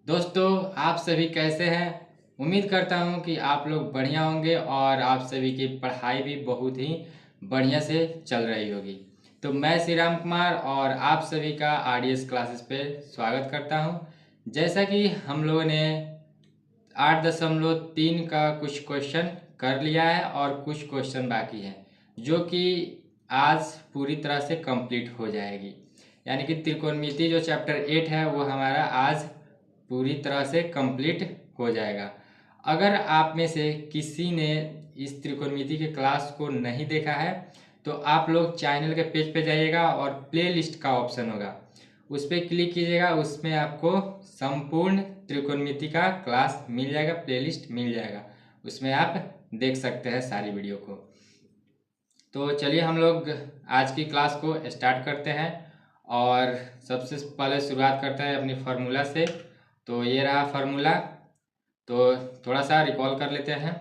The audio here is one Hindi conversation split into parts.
दोस्तों, आप सभी कैसे हैं। उम्मीद करता हूं कि आप लोग बढ़िया होंगे और आप सभी की पढ़ाई भी बहुत ही बढ़िया से चल रही होगी। तो मैं श्री राम कुमार और आप सभी का आरडीएस क्लासेस पे स्वागत करता हूं। जैसा कि हम लोगों ने 8.3 का कुछ क्वेश्चन कर लिया है और कुछ क्वेश्चन बाकी हैं, जो कि आज पूरी तरह से कंप्लीट हो जाएगी। यानी कि त्रिकोणमिति जो चैप्टर 8 है वो हमारा आज पूरी तरह से कंप्लीट हो जाएगा। अगर आप में से किसी ने इस त्रिकोणमिति के क्लास को नहीं देखा है तो आप लोग चैनल के पेज पे जाइएगा और प्ले लिस्ट का ऑप्शन होगा, उस पर क्लिक कीजिएगा। उसमें आपको संपूर्ण त्रिकोणमिति का क्लास मिल जाएगा, प्लेलिस्ट मिल जाएगा। उसमें आप देख सकते हैं सारी वीडियो को। तो चलिए हम लोग आज की क्लास को स्टार्ट करते हैं और सबसे पहले शुरुआत करते हैं अपनी फार्मूला से। तो ये रहा फार्मूला, तो थोड़ा सा रिकॉल कर लेते हैं।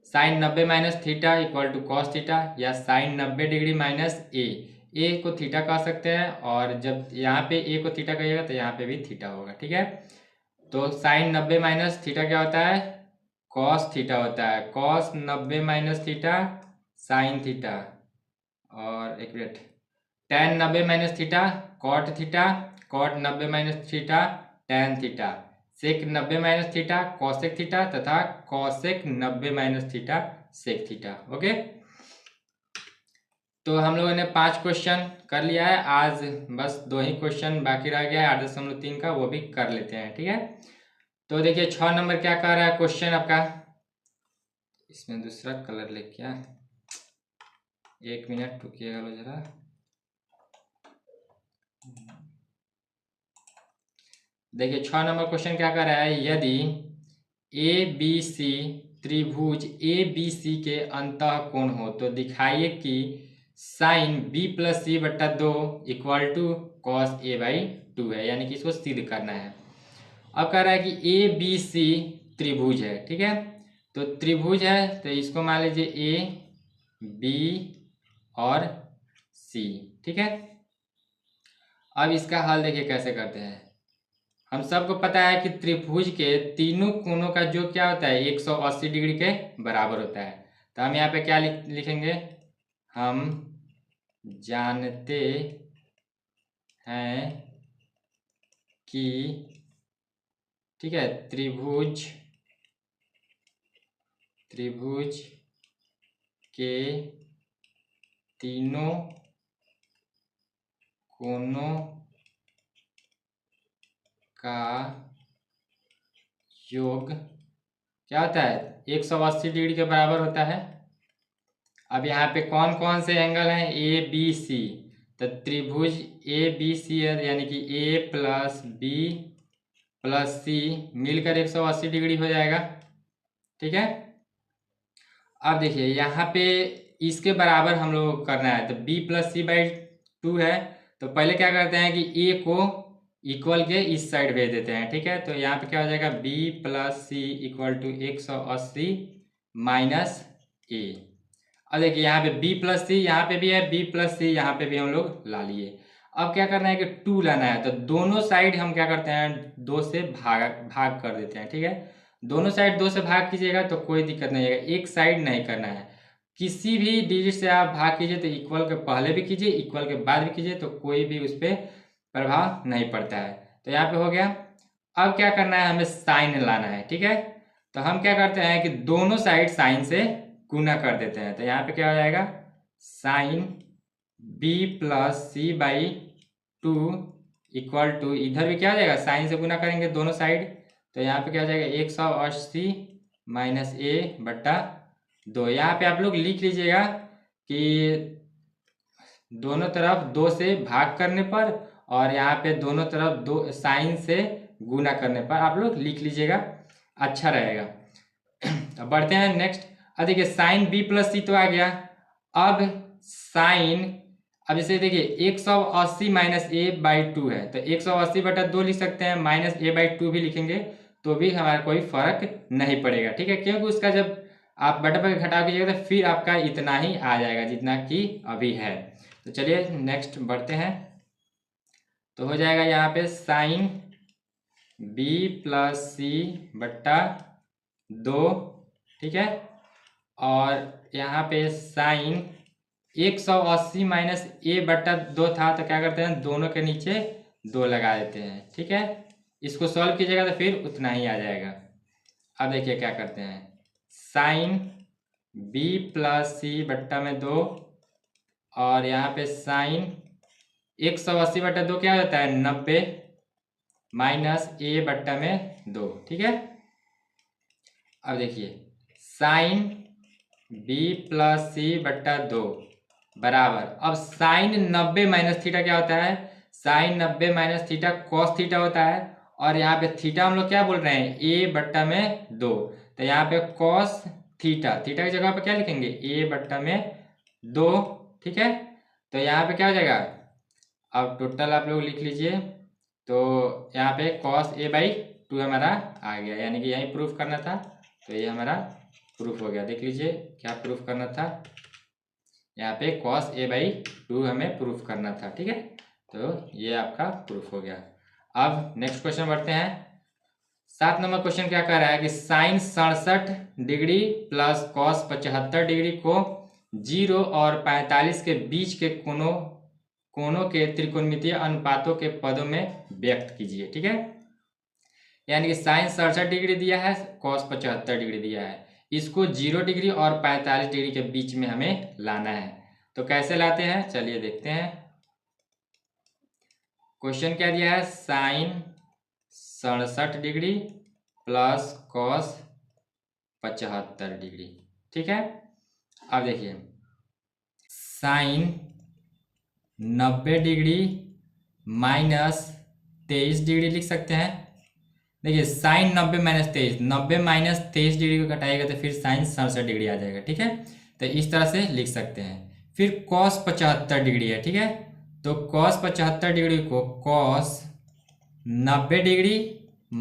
Sine 90 minus theta equal to cos theta, या साइन 90 डिग्री माइनस ए को थीटा कह सकते हैं, और जब यहाँ पे ए को थीटा कहिएगा तो यहाँ पे भी थीटा होगा। ठीक है, तो साइन 90 माइनस थीटा क्या होता है, कॉस थीटा होता है। Cos 90 minus theta sine theta, और एक minute, tan 90 minus theta cot theta, cot 90 minus theta tan theta, sec 90 minus theta cosec theta तथा cosec 90 minus theta sec theta. Okay, तो हम लोगों ने 5 क्वेश्चन कर लिया है। आज बस 2 ही क्वेश्चन बाकी रह गया है 8.3 का, वो भी कर लेते हैं। ठीक है, तो देखिए 6 नंबर क्या कर रहा है क्वेश्चन आपका। इसमें दूसरा कलर ले क्या, एक मिनट रुकिएगा लो जरा। देखिए 6 नंबर क्वेश्चन क्या कर रहा है, यदि ए बी सी त्रिभुज ए बी सी के अंतः कोण हो तो दिखाइए कि साइन बी प्लस सी बट्टा 2 equal to cos A by 2 है। यानी कि इसको सिद्ध करना है। अब कह रहा है कि ए बी सी त्रिभुज है। ठीक है, तो त्रिभुज है तो इसको मान लीजिए ए बी और सी। ठीक है, अब इसका हल देखिए कैसे करते हैं। हम सबको पता है कि त्रिभुज के तीनों कोणों का जो क्या होता है 180 डिग्री के बराबर होता है। तो हम यहाँ पे क्या लिखेंगे, हम जानते हैं कि, ठीक है, त्रिभुज के तीनों कोणों का योग क्या होता है 180 डिग्री के बराबर होता है। अब यहाँ पे कौन कौन से एंगल हैं, ए बी सी, तो त्रिभुज ए बी सी है, यानी कि ए प्लस बी प्लस सी मिलकर 180 डिग्री हो जाएगा। ठीक है, अब देखिए यहाँ पे इसके बराबर हम लोग को करना है, तो b प्लस सी बाई 2 है। तो पहले क्या करते हैं कि a को इक्वल के इस साइड भेज देते हैं। ठीक है, तो यहाँ पे क्या हो जाएगा b plus C equal to 180 minus A. अब देखिए यहाँ पे b प्लस सी यहाँ पे भी है, b प्लस सी यहाँ पे भी हम लोग ला लिए। अब क्या करना है कि 2 लाना है, तो दोनों साइड हम क्या करते हैं 2 से भाग कर देते हैं। ठीक है, दोनों साइड 2 से भाग कीजिएगा तो कोई दिक्कत नहीं है, एक साइड नहीं करना है। किसी भी डिजिट से आप भाग कीजिए तो इक्वल के पहले भी कीजिए, इक्वल के बाद भी कीजिए, तो कोई भी उस पर प्रभाव नहीं पड़ता है। तो यहाँ पे हो गया। अब क्या करना है, हमें साइन लाना है। ठीक है, तो हम क्या करते हैं कि दोनों साइड साइन से गुना कर देते हैं। तो यहाँ पे क्या हो जाएगा, sine B plus C by 2 equal to, इधर भी क्या हो जाएगा साइन से गुना करेंगे दोनों साइड, तो यहाँ पे क्या हो जाएगा 180 माइनस ए बट्टा 2। यहाँ पे आप लोग लिख लीजिएगा कि दोनों तरफ 2 से भाग करने पर, और यहाँ पे दोनों तरफ 2 साइन से गुना करने पर आप लोग लिख लीजिएगा, अच्छा रहेगा। अब बढ़ते हैं नेक्स्ट। अब देखिए साइन बी प्लस सी तो आ गया। अब साइन, अब जैसे देखिए 180 माइनस ए बाई 2 है, तो 180 बटा 2 लिख सकते हैं, माइनस ए बाई 2 भी लिखेंगे तो भी हमारा कोई फर्क नहीं पड़ेगा। ठीक है, क्योंकि उसका जब आप बटा पर घटाव कीजिएगा तो फिर आपका इतना ही आ जाएगा जितना कि अभी है। तो चलिए नेक्स्ट बढ़ते हैं। तो हो जाएगा यहाँ पे साइन बी प्लस सी बट्टा 2, ठीक है। और यहाँ पे साइन 180 माइनस ए बट्टा 2 था, तो क्या करते हैं दोनों के नीचे 2 लगा देते हैं, ठीक है। इसको सॉल्व कीजिएगा तो फिर उतना ही आ जाएगा। अब देखिए क्या करते हैं, साइन बी प्लस सी बट्टा में 2 और यहाँ पे साइन 180 बट्टा 2 क्या होता है 90 माइनस ए बट्टा में 2, ठीक है। अब देखिए साइन बी प्लस सी बट्टा 2 बराबर, अब साइन 90 माइनस थीटा क्या होता है, sine 90 minus theta cos theta होता है। और यहाँ पे थीटा हम लोग क्या बोल रहे हैं ए बट्टा में 2, तो यहाँ पे कॉस थीटा, थीटा की जगह पे क्या लिखेंगे ए बट्टा में 2, ठीक है। तो यहाँ पे क्या हो जाएगा, अब टोटल आप लोग लिख लीजिए, तो यहाँ पे कॉस ए बाई 2 हमारा आ गया, यानी कि यही प्रूफ करना था, तो ये हमारा प्रूफ हो गया। देख लीजिए क्या प्रूफ करना था, यहाँ पे कॉस ए बाई 2 हमें प्रूफ करना था, ठीक है। तो ये आपका प्रूफ हो गया। अब नेक्स्ट क्वेश्चन बढ़ते हैं। 7 नंबर क्वेश्चन क्या कह रहा है कि sine 67 degree plus cos 75 degree को 0 और 45 के बीच के कोणों के त्रिकोणमितीय अनुपातों के पदों में व्यक्त कीजिए, ठीक है। यानी कि साइन 67 डिग्री दिया है, कॉस 75 डिग्री दिया है, इसको 0 डिग्री और 45 डिग्री के बीच में हमें लाना है। तो कैसे लाते हैं चलिए देखते हैं। क्वेश्चन क्या दिया है, sine 67 degree plus cos 75 degree, ठीक है। अब देखिए साइन 90 डिग्री माइनस 23 डिग्री लिख सकते हैं। देखिए साइन 90 माइनस 23, 90 माइनस 23 डिग्री को घटाएगा तो फिर साइन 67 डिग्री आ जाएगा, ठीक है। तो इस तरह से लिख सकते हैं। फिर कॉस 75 डिग्री है, ठीक है, तो कॉस 75 डिग्री को कॉस 90 डिग्री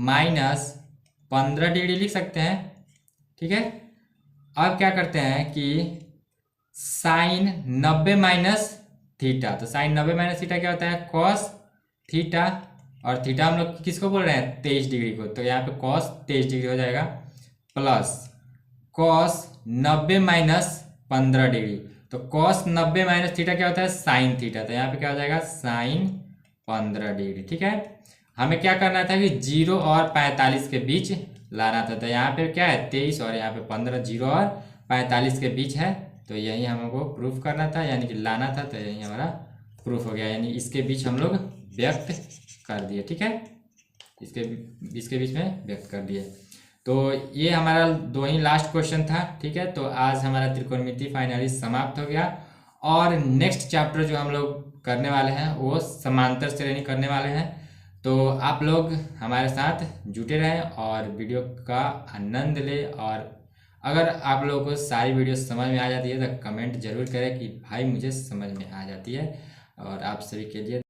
माइनस 15 डिग्री लिख सकते हैं, ठीक है। अब क्या करते हैं कि साइन 90 माइनस थीटा, तो साइन 90 माइनस थीटा क्या होता है कॉस थीटा, और थीटा हम लोग किसको बोल रहे हैं 23 डिग्री को, तो यहाँ पे कॉस 23 डिग्री हो जाएगा, प्लस कॉस 90 माइनस 15 डिग्री, तो कॉस 90 माइनस थीटा क्या होता है साइन थीटा, तो यहाँ पे क्या हो जाएगा साइन 15 डिग्री, ठीक है। हमें क्या करना था कि 0 और 45 के बीच लाना था, तो यहाँ पे क्या है 23 और यहाँ पे 15, 0 और 45 के बीच है, तो यही हमको प्रूफ करना था, यानी कि लाना था, तो यही हमारा प्रूफ हो गया, यानी इसके बीच हम लोग व्यक्त कर दिए, ठीक है, इसके बीच में व्यक्त कर दिए। तो ये हमारा 2 ही लास्ट क्वेश्चन था, ठीक है। तो आज हमारा त्रिकोणमिति फाइनली समाप्त हो गया, और नेक्स्ट चैप्टर जो हम लोग करने वाले हैं वो समांतर श्रेणी करने वाले हैं। तो आप लोग हमारे साथ जुटे रहें और वीडियो का आनंद लें, और अगर आप लोगों को सारी वीडियो समझ में आ जाती है तो कमेंट जरूर करें कि भाई मुझे समझ में आ जाती है। और आप सभी के लिए